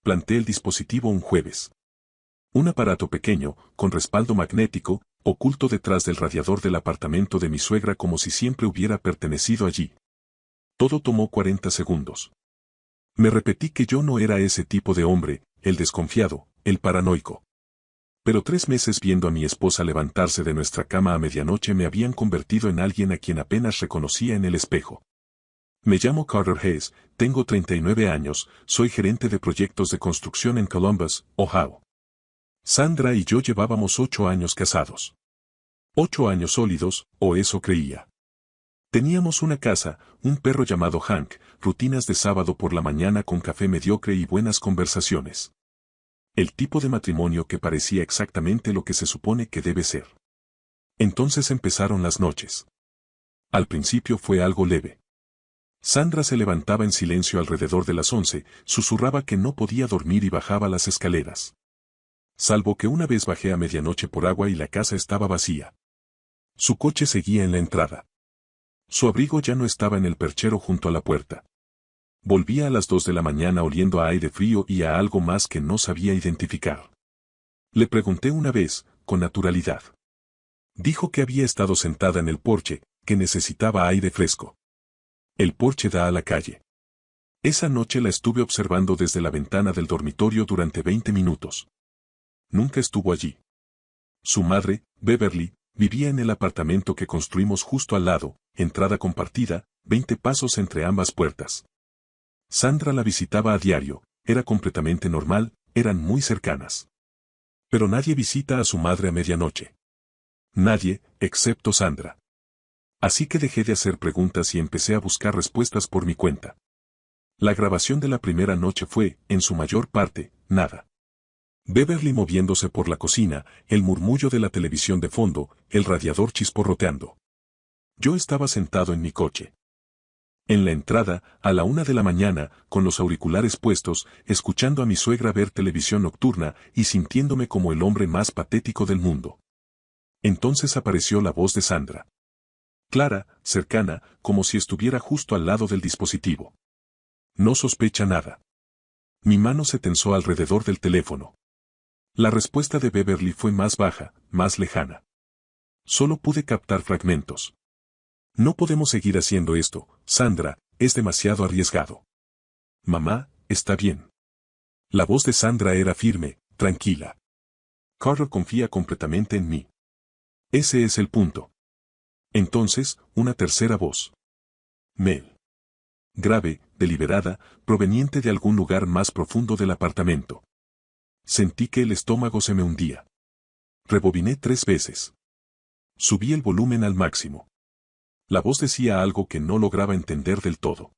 Planté el dispositivo un jueves. Un aparato pequeño, con respaldo magnético, oculto detrás del radiador del apartamento de mi suegra como si siempre hubiera pertenecido allí. Todo tomó 40 segundos. Me repetí que yo no era ese tipo de hombre, el desconfiado, el paranoico. Pero 3 meses viendo a mi esposa levantarse de nuestra cama a medianoche me habían convertido en alguien a quien apenas reconocía en el espejo. Me llamo Carter Hayes, tengo 39 años, soy gerente de proyectos de construcción en Columbus, Ohio. Sandra y yo llevábamos 8 años casados. 8 años sólidos, o eso creía. Teníamos una casa, un perro llamado Hank, rutinas de sábado por la mañana con café mediocre y buenas conversaciones. El tipo de matrimonio que parecía exactamente lo que se supone que debe ser. Entonces empezaron las noches. Al principio fue algo leve. Sandra se levantaba en silencio alrededor de las 11, susurraba que no podía dormir y bajaba las escaleras. Salvo que una vez bajé a medianoche por agua y la casa estaba vacía. Su coche seguía en la entrada. Su abrigo ya no estaba en el perchero junto a la puerta. Volvía a las 2 de la mañana oliendo a aire frío y a algo más que no sabía identificar. Le pregunté una vez, con naturalidad. Dijo que había estado sentada en el porche, que necesitaba aire fresco. El porche da a la calle. Esa noche la estuve observando desde la ventana del dormitorio durante 20 minutos. Nunca estuvo allí. Su madre, Beverly, vivía en el apartamento que construimos justo al lado, entrada compartida, 20 pasos entre ambas puertas. Sandra la visitaba a diario, era completamente normal, eran muy cercanas. Pero nadie visita a su madre a medianoche. Nadie, excepto Sandra. Así que dejé de hacer preguntas y empecé a buscar respuestas por mi cuenta. La grabación de la primera noche fue, en su mayor parte, nada. Beverly moviéndose por la cocina, el murmullo de la televisión de fondo, el radiador chisporroteando. Yo estaba sentado en mi coche. En la entrada, a la 1 de la mañana, con los auriculares puestos, escuchando a mi suegra ver televisión nocturna y sintiéndome como el hombre más patético del mundo. Entonces apareció la voz de Sandra. Clara, cercana, como si estuviera justo al lado del dispositivo. No sospecha nada. Mi mano se tensó alrededor del teléfono. La respuesta de Beverly fue más baja, más lejana. Solo pude captar fragmentos. No podemos seguir haciendo esto, Sandra, es demasiado arriesgado. Mamá, está bien. La voz de Sandra era firme, tranquila. Carter confía completamente en mí. Ese es el punto. Entonces, una tercera voz. Mel. Grave, deliberada, proveniente de algún lugar más profundo del apartamento. Sentí que el estómago se me hundía. Rebobiné 3 veces. Subí el volumen al máximo. La voz decía algo que no lograba entender del todo.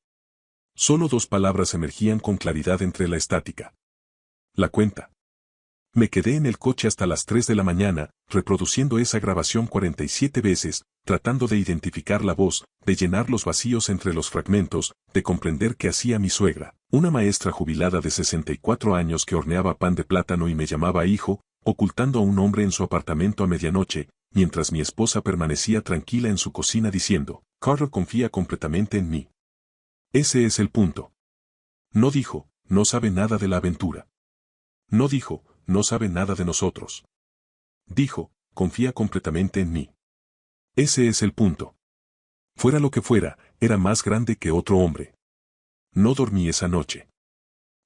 Solo 2 palabras emergían con claridad entre la estática. La cuenta. Me quedé en el coche hasta las 3 de la mañana, reproduciendo esa grabación 47 veces, tratando de identificar la voz, de llenar los vacíos entre los fragmentos, de comprender qué hacía mi suegra, una maestra jubilada de 64 años que horneaba pan de plátano y me llamaba hijo, ocultando a un hombre en su apartamento a medianoche, mientras mi esposa permanecía tranquila en su cocina diciendo, Carter confía completamente en mí. Ese es el punto. No dijo, no sabe nada de la aventura. No dijo, no sabe nada de nosotros. Dijo, confía completamente en mí. Ese es el punto. Fuera lo que fuera, era más grande que otro hombre. No dormí esa noche.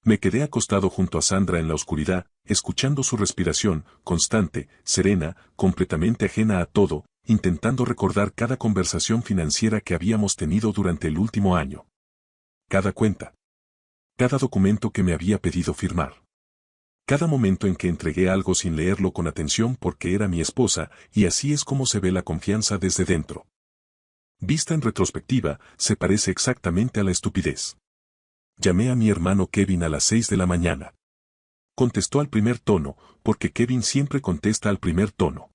Me quedé acostado junto a Sandra en la oscuridad, escuchando su respiración, constante, serena, completamente ajena a todo, intentando recordar cada conversación financiera que habíamos tenido durante el último año. Cada cuenta. Cada documento que me había pedido firmar. Cada momento en que entregué algo sin leerlo con atención porque era mi esposa, y así es como se ve la confianza desde dentro. Vista en retrospectiva, se parece exactamente a la estupidez. Llamé a mi hermano Kevin a las 6 de la mañana. Contestó al primer tono, porque Kevin siempre contesta al primer tono.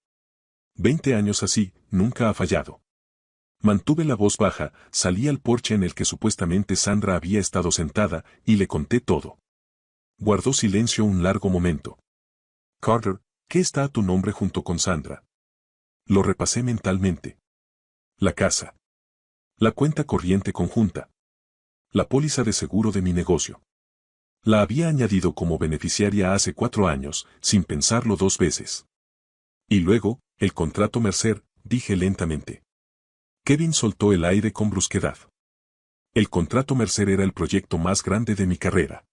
20 años así, nunca ha fallado. Mantuve la voz baja, salí al porche en el que supuestamente Sandra había estado sentada, y le conté todo. Guardó silencio un largo momento. Carter, ¿qué está a tu nombre junto con Sandra? Lo repasé mentalmente. La casa. La cuenta corriente conjunta. La póliza de seguro de mi negocio. La había añadido como beneficiaria hace 4 años, sin pensarlo 2 veces. Y luego, el contrato Mercer, dije lentamente. Kevin soltó el aire con brusquedad. El contrato Mercer era el proyecto más grande de mi carrera.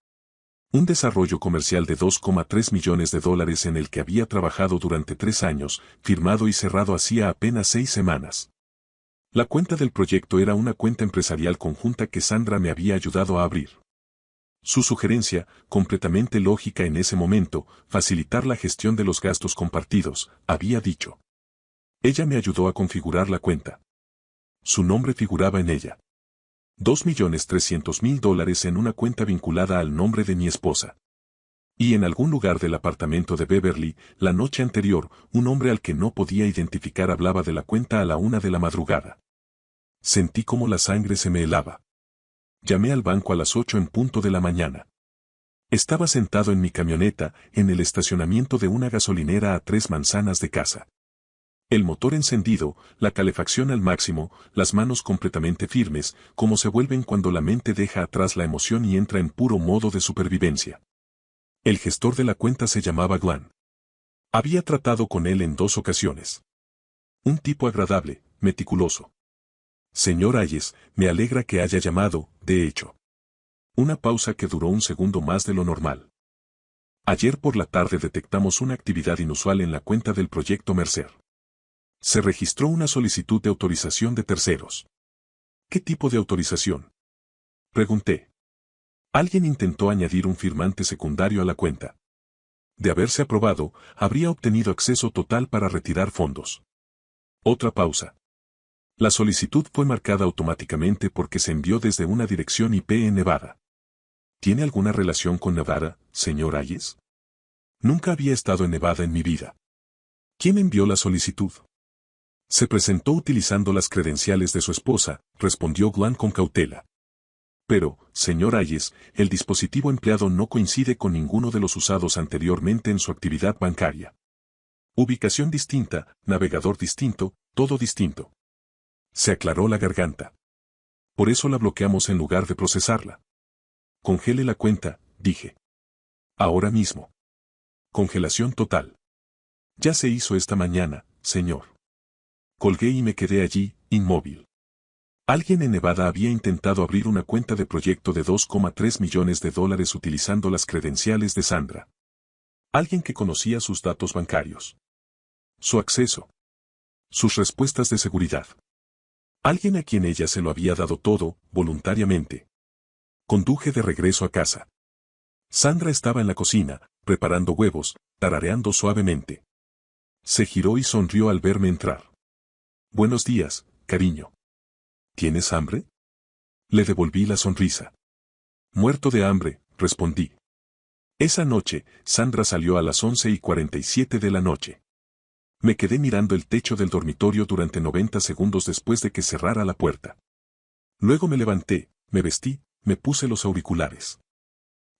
Un desarrollo comercial de $2,3 millones en el que había trabajado durante 3 años, firmado y cerrado hacía apenas 6 semanas. La cuenta del proyecto era una cuenta empresarial conjunta que Sandra me había ayudado a abrir. Su sugerencia, completamente lógica en ese momento, facilitar la gestión de los gastos compartidos, había dicho. Ella me ayudó a configurar la cuenta. Su nombre figuraba en ella. $2,300,000 en una cuenta vinculada al nombre de mi esposa. Y en algún lugar del apartamento de Beverly, la noche anterior, un hombre al que no podía identificar hablaba de la cuenta a la 1 de la madrugada. Sentí como la sangre se me helaba. Llamé al banco a las 8 en punto de la mañana. Estaba sentado en mi camioneta, en el estacionamiento de una gasolinera a 3 manzanas de casa. El motor encendido, la calefacción al máximo, las manos completamente firmes, como se vuelven cuando la mente deja atrás la emoción y entra en puro modo de supervivencia. El gestor de la cuenta se llamaba Glenn. Había tratado con él en 2 ocasiones. Un tipo agradable, meticuloso. Señor Hayes, me alegra que haya llamado, de hecho. Una pausa que duró un segundo más de lo normal. Ayer por la tarde detectamos una actividad inusual en la cuenta del proyecto Mercer. Se registró una solicitud de autorización de terceros. ¿Qué tipo de autorización? Pregunté. Alguien intentó añadir un firmante secundario a la cuenta. De haberse aprobado, habría obtenido acceso total para retirar fondos. Otra pausa. La solicitud fue marcada automáticamente porque se envió desde una dirección IP en Nevada. ¿Tiene alguna relación con Nevada, señor Hayes? Nunca había estado en Nevada en mi vida. ¿Quién envió la solicitud? Se presentó utilizando las credenciales de su esposa, respondió Glenn con cautela. Pero, señor Hayes, el dispositivo empleado no coincide con ninguno de los usados anteriormente en su actividad bancaria. Ubicación distinta, navegador distinto, todo distinto. Se aclaró la garganta. Por eso la bloqueamos en lugar de procesarla. Congele la cuenta, dije. Ahora mismo. Congelación total. Ya se hizo esta mañana, señor. Colgué y me quedé allí, inmóvil. Alguien en Nevada había intentado abrir una cuenta de proyecto de $2,3 millones utilizando las credenciales de Sandra. Alguien que conocía sus datos bancarios. Su acceso. Sus respuestas de seguridad. Alguien a quien ella se lo había dado todo, voluntariamente. Conduje de regreso a casa. Sandra estaba en la cocina, preparando huevos, tarareando suavemente. Se giró y sonrió al verme entrar. Buenos días, cariño. ¿Tienes hambre? Le devolví la sonrisa. Muerto de hambre, respondí. Esa noche, Sandra salió a las 11:47 de la noche. Me quedé mirando el techo del dormitorio durante 90 segundos después de que cerrara la puerta. Luego me levanté, me vestí, me puse los auriculares.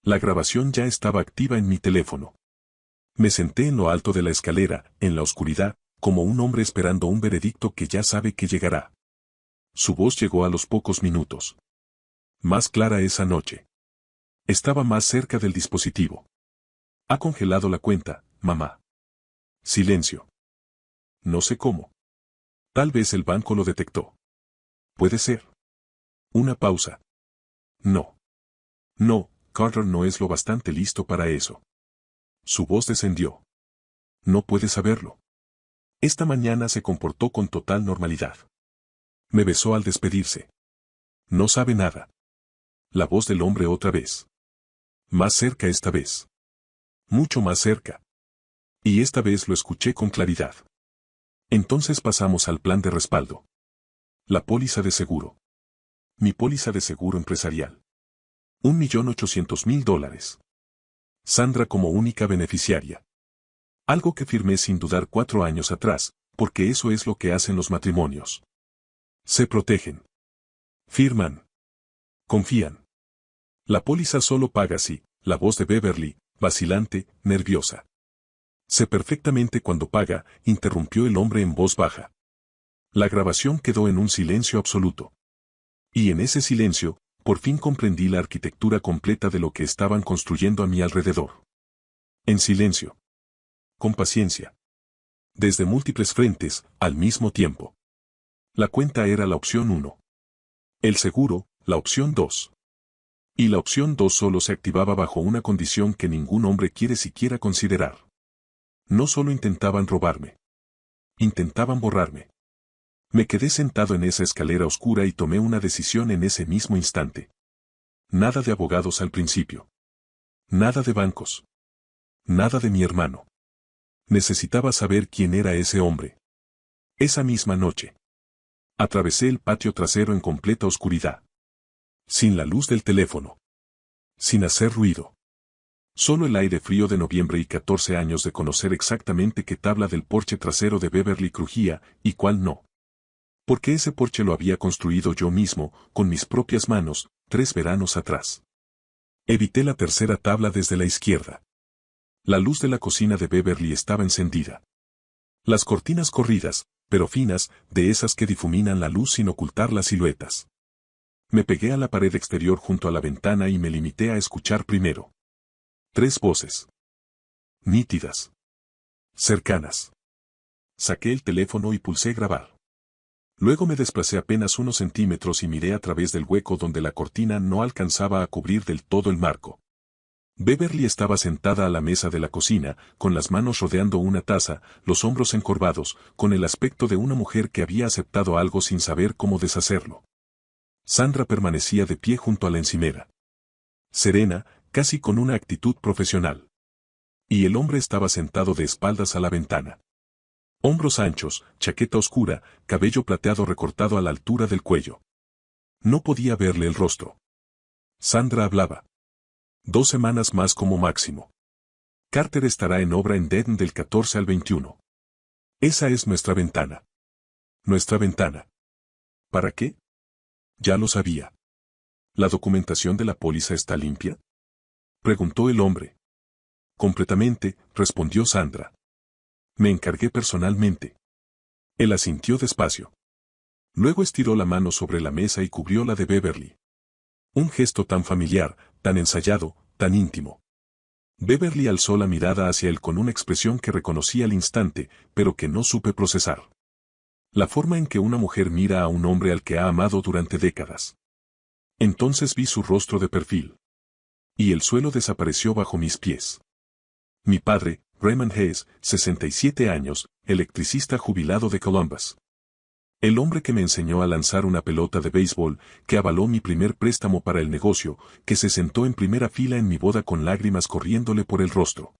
La grabación ya estaba activa en mi teléfono. Me senté en lo alto de la escalera, en la oscuridad, como un hombre esperando un veredicto que ya sabe que llegará. Su voz llegó a los pocos minutos. Más clara esa noche. Estaba más cerca del dispositivo. Ha congelado la cuenta, mamá. Silencio. No sé cómo. Tal vez el banco lo detectó. Puede ser. Una pausa. No. No, Carter no es lo bastante listo para eso. Su voz descendió. No puede saberlo. Esta mañana se comportó con total normalidad. Me besó al despedirse. No sabe nada. La voz del hombre otra vez. Más cerca esta vez. Mucho más cerca. Y esta vez lo escuché con claridad. Entonces pasamos al plan de respaldo. La póliza de seguro. Mi póliza de seguro empresarial. $1,800,000. Sandra como única beneficiaria. Algo que firmé sin dudar 4 años atrás, porque eso es lo que hacen los matrimonios. Se protegen. Firman. Confían. La póliza solo paga si, la voz de Beverly, vacilante, nerviosa. Sé perfectamente cuando paga, interrumpió el hombre en voz baja. La grabación quedó en un silencio absoluto. Y en ese silencio, por fin comprendí la arquitectura completa de lo que estaban construyendo a mi alrededor. En silencio. Con paciencia. Desde múltiples frentes, al mismo tiempo. La cuenta era la opción 1. El seguro, la opción 2. Y la opción 2 solo se activaba bajo una condición que ningún hombre quiere siquiera considerar. No solo intentaban robarme. Intentaban borrarme. Me quedé sentado en esa escalera oscura y tomé una decisión en ese mismo instante. Nada de abogados al principio. Nada de bancos. Nada de mi hermano. Necesitaba saber quién era ese hombre. Esa misma noche. Atravesé el patio trasero en completa oscuridad. Sin la luz del teléfono. Sin hacer ruido. Solo el aire frío de noviembre y 14 años de conocer exactamente qué tabla del porche trasero de Beverly crujía y cuál no. Porque ese porche lo había construido yo mismo, con mis propias manos, 3 veranos atrás. Evité la tercera tabla desde la izquierda. La luz de la cocina de Beverly estaba encendida. Las cortinas corridas, pero finas, de esas que difuminan la luz sin ocultar las siluetas. Me pegué a la pared exterior junto a la ventana y me limité a escuchar primero. 3 voces. Nítidas. Cercanas. Saqué el teléfono y pulsé grabar. Luego me desplacé apenas unos centímetros y miré a través del hueco donde la cortina no alcanzaba a cubrir del todo el marco. Beverly estaba sentada a la mesa de la cocina, con las manos rodeando una taza, los hombros encorvados, con el aspecto de una mujer que había aceptado algo sin saber cómo deshacerlo. Sandra permanecía de pie junto a la encimera. Serena, casi con una actitud profesional. Y el hombre estaba sentado de espaldas a la ventana. Hombros anchos, chaqueta oscura, cabello plateado recortado a la altura del cuello. No podía verle el rostro. Sandra hablaba. 2 semanas más como máximo. Carter estará en obra en Denton del 14 al 21. Esa es nuestra ventana. Nuestra ventana. ¿Para qué? Ya lo sabía. ¿La documentación de la póliza está limpia? Preguntó el hombre. Completamente, respondió Sandra. Me encargué personalmente. Él asintió despacio. Luego estiró la mano sobre la mesa y cubrió la de Beverly. Un gesto tan familiar, tan ensayado, tan íntimo. Beverly alzó la mirada hacia él con una expresión que reconocí al instante, pero que no supe procesar. La forma en que una mujer mira a un hombre al que ha amado durante décadas. Entonces vi su rostro de perfil. Y el suelo desapareció bajo mis pies. Mi padre, Raymond Hayes, 67 años, electricista jubilado de Columbus. El hombre que me enseñó a lanzar una pelota de béisbol, que avaló mi primer préstamo para el negocio, que se sentó en primera fila en mi boda con lágrimas corriéndole por el rostro.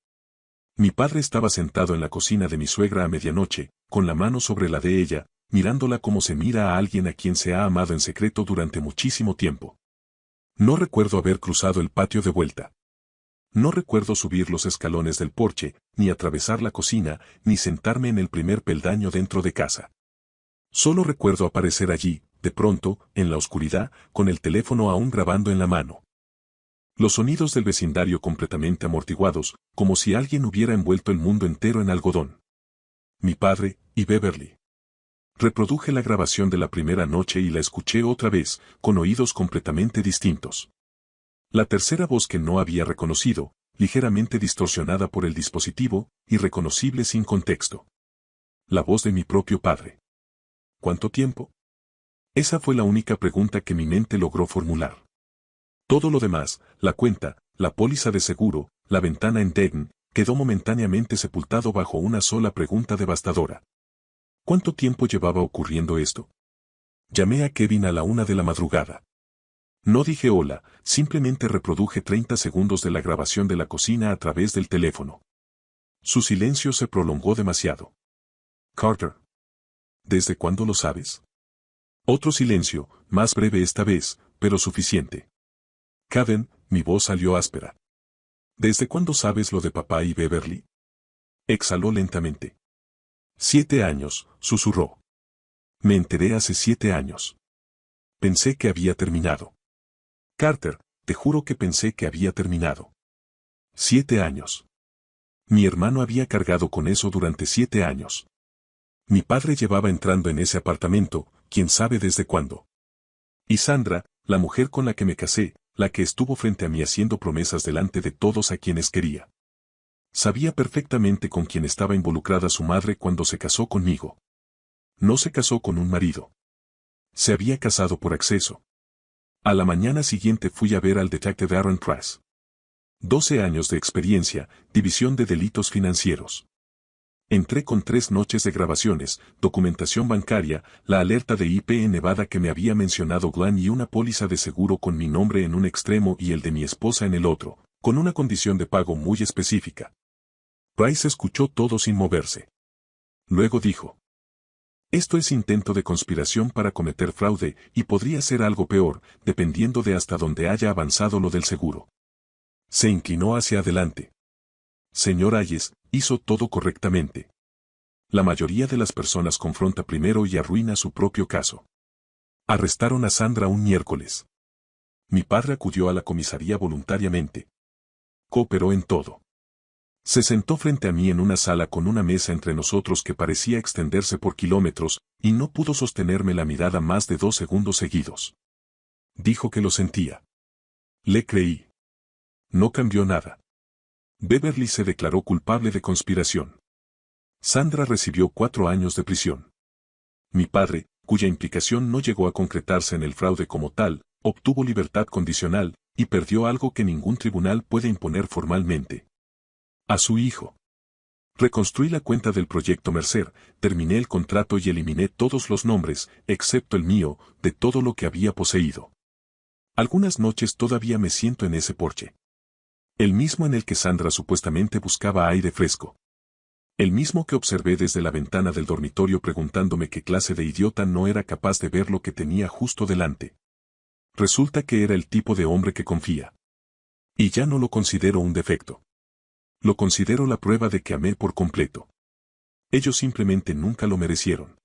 Mi padre estaba sentado en la cocina de mi suegra a medianoche, con la mano sobre la de ella, mirándola como se mira a alguien a quien se ha amado en secreto durante muchísimo tiempo. No recuerdo haber cruzado el patio de vuelta. No recuerdo subir los escalones del porche, ni atravesar la cocina, ni sentarme en el primer peldaño dentro de casa. Solo recuerdo aparecer allí, de pronto, en la oscuridad, con el teléfono aún grabando en la mano. Los sonidos del vecindario completamente amortiguados, como si alguien hubiera envuelto el mundo entero en algodón. Mi padre, y Beverly. Reproduje la grabación de la primera noche y la escuché otra vez, con oídos completamente distintos. La tercera voz que no había reconocido, ligeramente distorsionada por el dispositivo, irreconocible sin contexto. La voz de mi propio padre. ¿Cuánto tiempo? Esa fue la única pregunta que mi mente logró formular. Todo lo demás, la cuenta, la póliza de seguro, la ventana en Denton, quedó momentáneamente sepultado bajo una sola pregunta devastadora. ¿Cuánto tiempo llevaba ocurriendo esto? Llamé a Kevin a la 1 de la madrugada. No dije hola, simplemente reproduje 30 segundos de la grabación de la cocina a través del teléfono. Su silencio se prolongó demasiado. Carter. ¿Desde cuándo lo sabes? Otro silencio, más breve esta vez, pero suficiente. Kevin, mi voz salió áspera. ¿Desde cuándo sabes lo de papá y Beverly? Exhaló lentamente. 7 años, susurró. Me enteré hace 7 años. Pensé que había terminado. Carter, te juro que pensé que había terminado. 7 años. Mi hermano había cargado con eso durante 7 años. Mi padre llevaba entrando en ese apartamento, quién sabe desde cuándo. Y Sandra, La mujer con la que me casé, la que estuvo frente a mí haciendo promesas delante de todos a quienes quería. Sabía perfectamente con quién estaba involucrada su madre cuando se casó conmigo. No se casó con un marido. Se había casado por acceso. A la mañana siguiente fui a ver al detective Aaron Price. 12 años de experiencia, división de delitos financieros. Entré con 3 noches de grabaciones, documentación bancaria, la alerta de IP en Nevada que me había mencionado Glenn y una póliza de seguro con mi nombre en un extremo y el de mi esposa en el otro, con una condición de pago muy específica. Price escuchó todo sin moverse. Luego dijo: esto es intento de conspiración para cometer fraude y podría ser algo peor, dependiendo de hasta dónde haya avanzado lo del seguro. Se inclinó hacia adelante. Señor Hayes, hizo todo correctamente. La mayoría de las personas confronta primero y arruina su propio caso. Arrestaron a Sandra un miércoles. Mi padre acudió a la comisaría voluntariamente. Cooperó en todo. Se sentó frente a mí en una sala con una mesa entre nosotros que parecía extenderse por kilómetros, y no pudo sostenerme la mirada más de 2 segundos seguidos. Dijo que lo sentía. Le creí. No cambió nada. Beverly se declaró culpable de conspiración. Sandra recibió 4 años de prisión. Mi padre, cuya implicación no llegó a concretarse en el fraude como tal, obtuvo libertad condicional, y perdió algo que ningún tribunal puede imponer formalmente. A su hijo. Reconstruí la cuenta del proyecto Mercer, terminé el contrato y eliminé todos los nombres, excepto el mío, de todo lo que había poseído. Algunas noches todavía me siento en ese porche. El mismo en el que Sandra supuestamente buscaba aire fresco. El mismo que observé desde la ventana del dormitorio preguntándome qué clase de idiota no era capaz de ver lo que tenía justo delante. Resulta que era el tipo de hombre que confía. Y ya no lo considero un defecto. Lo considero la prueba de que amé por completo. Ellos simplemente nunca lo merecieron.